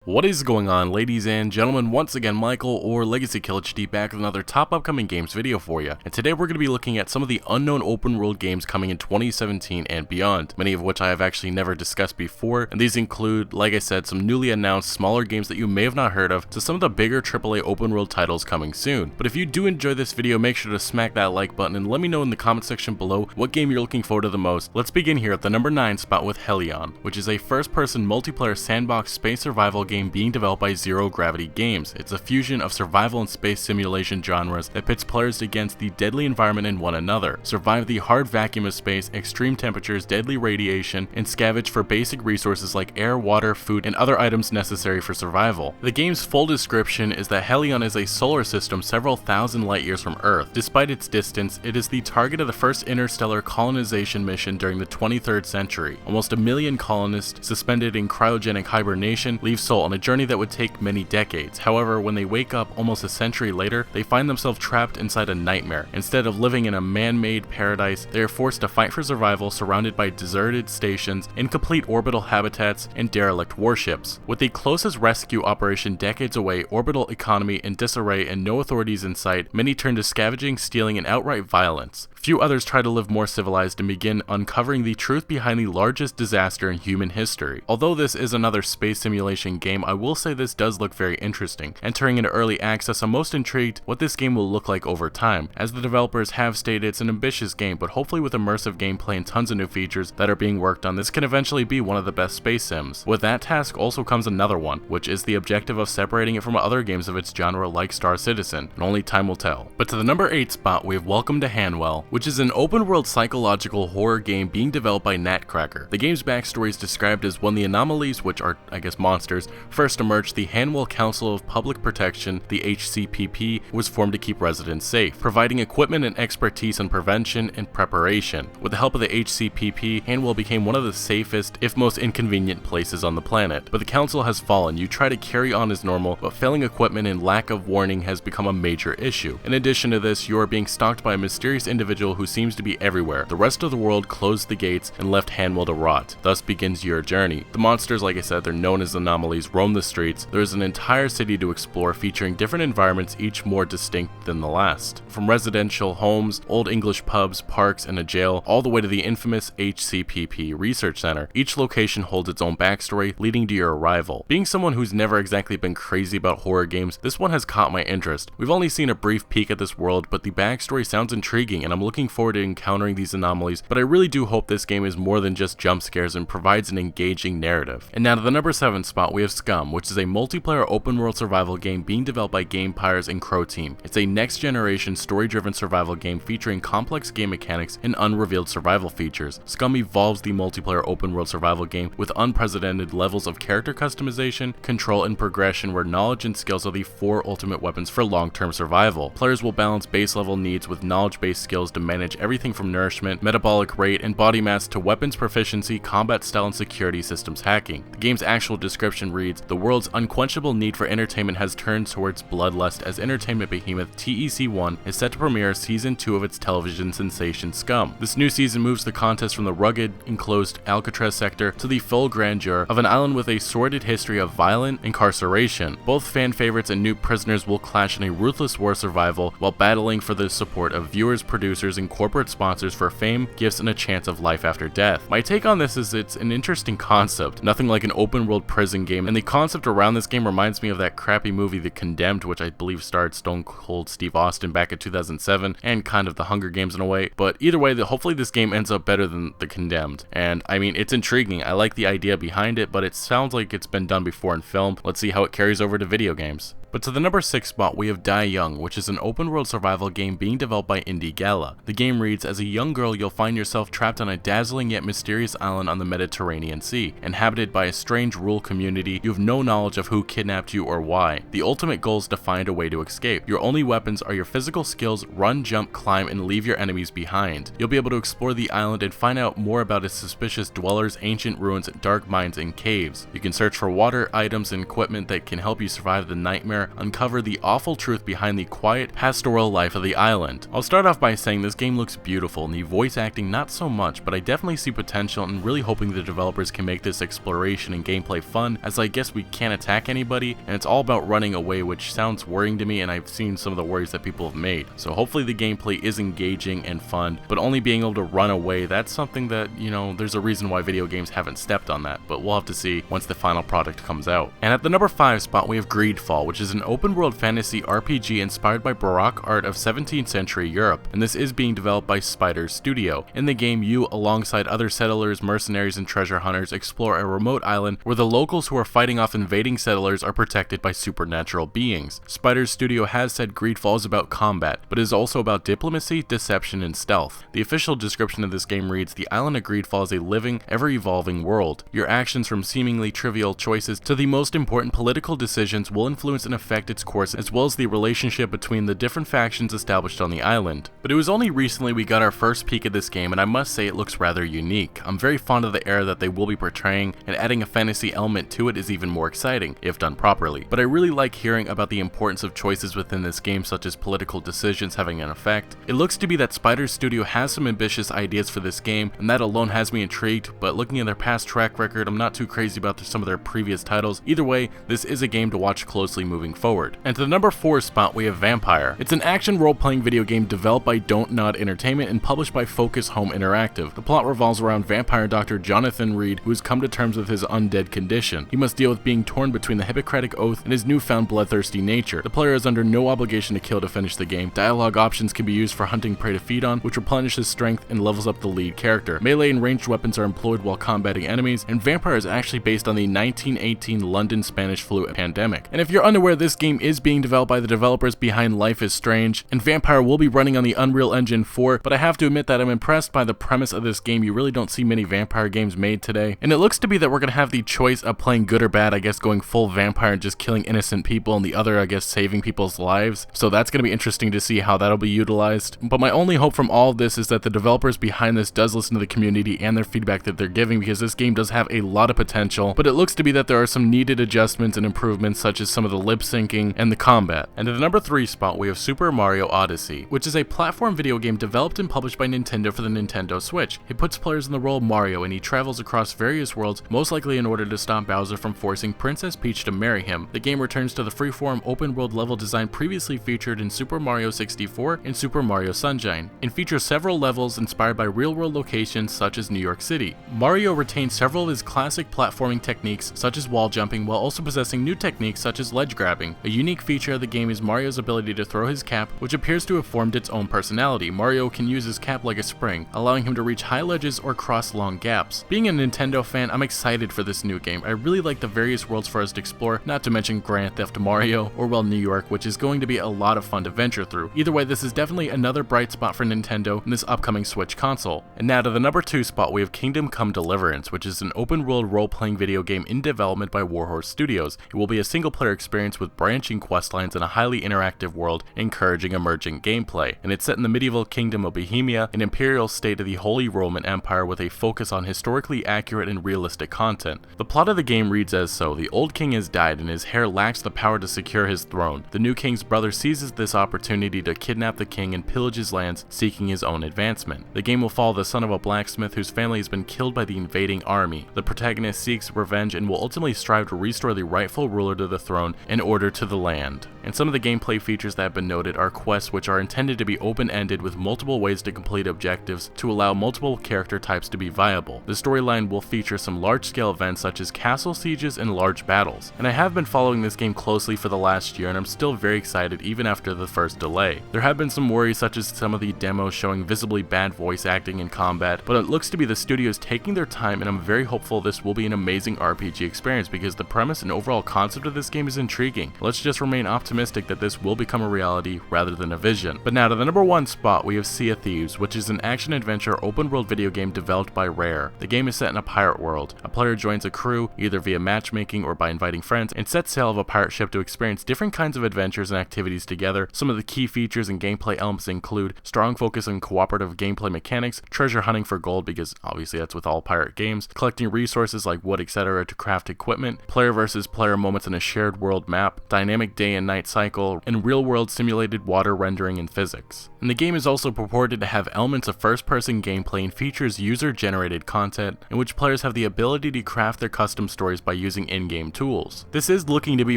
What is going on, ladies and gentlemen? Once again, Michael or Legacy Kill HD back with another top upcoming games video for you. And today we're going to be looking at some of the unknown open world games coming in 2017 and beyond, many of which I have actually never discussed before. And these include, like I said, some newly announced smaller games that you may have not heard of to some of the bigger AAA open world titles coming soon. But if you do enjoy this video, make sure to smack that like button and let me know in the comment section below what game you're looking forward to the most. Let's begin here at the number 9 spot with Hellion, which is a first-person multiplayer sandbox space survival game being developed by Zero Gravity Games. It's a fusion of survival and space simulation genres that pits players against the deadly environment and one another, survive the hard vacuum of space, extreme temperatures, deadly radiation, and scavenge for basic resources like air, water, food, and other items necessary for survival. The game's full description is that Hellion is a solar system several thousand light years from Earth. Despite its distance, it is the target of the first interstellar colonization mission during the 23rd century. Almost a million colonists, suspended in cryogenic hibernation, leave Sol on a journey that would take many decades. However, when they wake up almost a century later, they find themselves trapped inside a nightmare. Instead of living in a man-made paradise, they are forced to fight for survival, surrounded by deserted stations, incomplete orbital habitats, and derelict warships. With the closest rescue operation decades away, orbital economy in disarray, and no authorities in sight, many turn to scavenging, stealing, and outright violence. Few others try to live more civilized and begin uncovering the truth behind the largest disaster in human history. Although this is another space simulation game, I will say this does look very interesting. Entering into early access, I'm most intrigued what this game will look like over time. As the developers have stated, it's an ambitious game, but hopefully with immersive gameplay and tons of new features that are being worked on, this can eventually be one of the best space sims. With that task also comes another one, which is the objective of separating it from other games of its genre like Star Citizen, and only time will tell. But to the number 8 spot, we have Welcome to Hanwell, which is an open-world psychological horror game being developed by Natcracker. The game's backstory is described as when the anomalies, which are, I guess, monsters, first emerged, the Hanwell Council of Public Protection, the HCPP, was formed to keep residents safe, providing equipment and expertise on prevention and preparation. With the help of the HCPP, Hanwell became one of the safest, if most inconvenient places on the planet. But the council has fallen. You try to carry on as normal, but failing equipment and lack of warning has become a major issue. In addition to this, you are being stalked by a mysterious individual who seems to be everywhere. The rest of the world closed the gates and left Hanwell to rot. Thus begins your journey. The monsters, like I said, they're known as anomalies, roam the streets. There is an entire city to explore, featuring different environments, each more distinct than the last. From residential homes, old English pubs, parks, and a jail, all the way to the infamous HCPP Research Center. Each location holds its own backstory, leading to your arrival. Being someone who's never exactly been crazy about horror games, this one has caught my interest. We've only seen a brief peek at this world, but the backstory sounds intriguing, and I'm looking forward to encountering these anomalies, but I really do hope this game is more than just jump scares and provides an engaging narrative. And now to the number 7 spot, we have Scum, which is a multiplayer open world survival game being developed by Vampyr and Crow Team. It's a next generation story-driven survival game featuring complex game mechanics and unrevealed survival features. Scum evolves the multiplayer open world survival game with unprecedented levels of character customization, control, and progression, where knowledge and skills are the 4 ultimate weapons for long-term survival. Players will balance base level needs with knowledge-based skills to manage everything from nourishment, metabolic rate, and body mass to weapons proficiency, combat style, and security systems hacking. The game's actual description reads, "The world's unquenchable need for entertainment has turned towards bloodlust as entertainment behemoth TEC1 is set to premiere season 2 of its television sensation Scum. This new season moves the contest from the rugged, enclosed Alcatraz sector to the full grandeur of an island with a sordid history of violent incarceration. Both fan favorites and new prisoners will clash in a ruthless war survival while battling for the support of viewers, producers, and corporate sponsors for fame, gifts, and a chance of life after death." My take on this is it's an interesting concept, nothing like an open world prison game, and the concept around this game reminds me of that crappy movie The Condemned, which I believe starred Stone Cold Steve Austin back in 2007, and kind of the Hunger Games in a way. But either way, hopefully this game ends up better than The Condemned. And I mean, it's intriguing. I like the idea behind it, but it sounds like it's been done before in film. Let's see how it carries over to video games. But to the number 6 spot, we have Die Young, which is an open-world survival game being developed by Indie Gala. The game reads, "As a young girl, you'll find yourself trapped on a dazzling yet mysterious island on the Mediterranean Sea. Inhabited by a strange rural community, you have no knowledge of who kidnapped you or why. The ultimate goal is to find a way to escape. Your only weapons are your physical skills, run, jump, climb, and leave your enemies behind. You'll be able to explore the island and find out more about its suspicious dwellers, ancient ruins, dark mines, and caves. You can search for water, items, and equipment that can help you survive the nightmare Vampyr uncover the awful truth behind the quiet, pastoral life of the island. I'll start off by saying this game looks beautiful and the voice acting not so much, but I definitely see potential and really hoping the developers can make this exploration and gameplay fun, as I guess we can't attack anybody and it's all about running away, which sounds worrying to me, and I've seen some of the worries that people have made. So hopefully the gameplay is engaging and fun, but only being able to run away, that's something that, you know, there's a reason why video games haven't stepped on that, but we'll have to see once the final product comes out. And at the number 5 spot we have GreedFall, which is an open world fantasy RPG inspired by Baroque art of 17th century Europe, and this is being developed by Spider Studio. In the game, you, alongside other settlers, mercenaries, and treasure hunters, explore a remote island where the locals who are fighting off invading settlers are protected by supernatural beings. Spider Studio has said GreedFall is about combat, but is also about diplomacy, deception, and stealth. The official description of this game reads, "The island of GreedFall is a living, ever-evolving world. Your actions, from seemingly trivial choices to the most important political decisions, will influence and affect its course, as well as the relationship between the different factions established on the island." But it was only recently we got our first peek at this game, and I must say it looks rather unique. I'm very fond of the era that they will be portraying, and adding a fantasy element to it is even more exciting, if done properly. But I really like hearing about the importance of choices within this game, such as political decisions having an effect. It looks to be that Spider Studio has some ambitious ideas for this game, and that alone has me intrigued, but looking at their past track record, I'm not too crazy about some of their previous titles. Either way, this is a game to watch closely moving forward. And to the number 4 spot we have Vampyr. It's an action role-playing video game developed by Don't Nod Entertainment and published by Focus Home Interactive. The plot revolves around vampire doctor Jonathan Reed, who has come to terms with his undead condition. He must deal with being torn between the Hippocratic Oath and his newfound bloodthirsty nature. The player is under no obligation to kill to finish the game. Dialogue options can be used for hunting prey to feed on, which replenishes strength and levels up the lead character. Melee and ranged weapons are employed while combating enemies, and Vampyr is actually based on the 1918 London Spanish flu pandemic. And if you're unaware, this game is being developed by the developers behind Life is Strange, and Vampyr will be running on the Unreal Engine 4, but I have to admit that I'm impressed by the premise of this game. You really don't see many vampire games made today, and it looks to be that we're going to have the choice of playing good or bad, I guess going full vampire and just killing innocent people, and the other, I guess, saving people's lives. So that's going to be interesting to see how that'll be utilized. But my only hope from all of this is that the developers behind this does listen to the community and their feedback that they're giving, because this game does have a lot of potential, but it looks to be that there are some needed adjustments and improvements, such as some of the lip syncing and the combat. And at the number 3 spot we have Super Mario Odyssey, which is a platform video game developed and published by Nintendo for the Nintendo Switch. It puts players in the role of Mario, and he travels across various worlds, most likely in order to stop Bowser from forcing Princess Peach to marry him. The game returns to the freeform open-world level design previously featured in Super Mario 64 and Super Mario Sunshine, and features several levels inspired by real-world locations such as New York City. Mario retains several of his classic platforming techniques, such as wall jumping, while also possessing new techniques such as ledge grabbing. A unique feature of the game is Mario's ability to throw his cap, which appears to have formed its own personality. Mario can use his cap like a spring, allowing him to reach high ledges or cross long gaps. Being a Nintendo fan, I'm excited for this new game. I really like the various worlds for us to explore, not to mention Grand Theft Mario, or well, New York, which is going to be a lot of fun to venture through. Either way, this is definitely another bright spot for Nintendo in this upcoming Switch console. And now to the number 2 spot we have Kingdom Come Deliverance, which is an open world role-playing video game in development by Warhorse Studios. It will be a single-player experience with branching questlines and a highly interactive world, encouraging emergent gameplay. And it's set in the medieval kingdom of Bohemia, an imperial state of the Holy Roman Empire, with a focus on historically accurate and realistic content. The plot of the game reads as so: the old king has died and his heir lacks the power to secure his throne. The new king's brother seizes this opportunity to kidnap the king and pillage his lands, seeking his own advancement. The game will follow the son of a blacksmith whose family has been killed by the invading army. The protagonist seeks revenge and will ultimately strive to restore the rightful ruler to the throne and order to the land. And some of the gameplay features that have been noted are quests, which are intended to be open-ended with multiple ways to complete objectives to allow multiple character types to be viable. The storyline will feature some large-scale events such as castle sieges and large battles. And I have been following this game closely for the last year, and I'm still very excited even after the first delay. There have been some worries, such as some of the demos showing visibly bad voice acting and combat, but it looks to be the studios taking their time, and I'm very hopeful this will be an amazing RPG experience, because the premise and overall concept of this game is intriguing. Let's just remain optimistic that this will become a reality rather than a vision. But now to the number 1 spot we have Sea of Thieves, which is an action-adventure open-world video game developed by Rare. The game is set in a pirate world. A player joins a crew, either via matchmaking or by inviting friends, and sets sail of a pirate ship to experience different kinds of adventures and activities together. Some of the key features and gameplay elements include strong focus on cooperative gameplay mechanics, treasure hunting for gold, because obviously that's with all pirate games, collecting resources like wood, etc. to craft equipment, player versus player moments in a shared world map, map, dynamic day and night cycle, and real-world simulated water rendering and physics. And the game is also purported to have elements of first-person gameplay and features user-generated content, in which players have the ability to craft their custom stories by using in-game tools. This is looking to be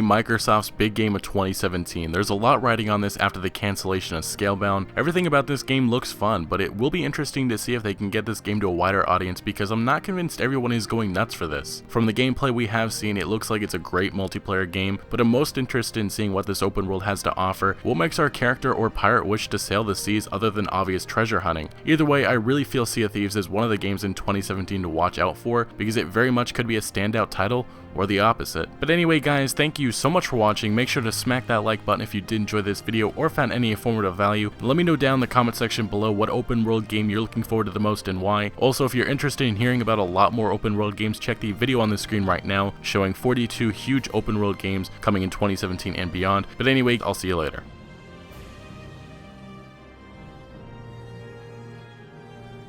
Microsoft's big game of 2017. There's a lot riding on this after the cancellation of Scalebound. Everything about this game looks fun, but it will be interesting to see if they can get this game to a wider audience, because I'm not convinced everyone is going nuts for this. From the gameplay we have seen, it looks like it's a great multiplayer game, but I'm most interested in seeing what this open world has to offer. What makes our character or pirate wish to sail the seas other than obvious treasure hunting? Either way, I really feel Sea of Thieves is one of the games in 2017 to watch out for, because it very much could be a standout title, or the opposite. But anyway guys, thank you so much for watching. Make sure to smack that like button if you did enjoy this video or found any informative value. Let me know down in the comment section below what open world game you're looking forward to the most and why. Also, if you're interested in hearing about a lot more open world games, check the video on the screen right now showing 42 huge open world games coming in 2017 and beyond. But anyway, I'll see you later.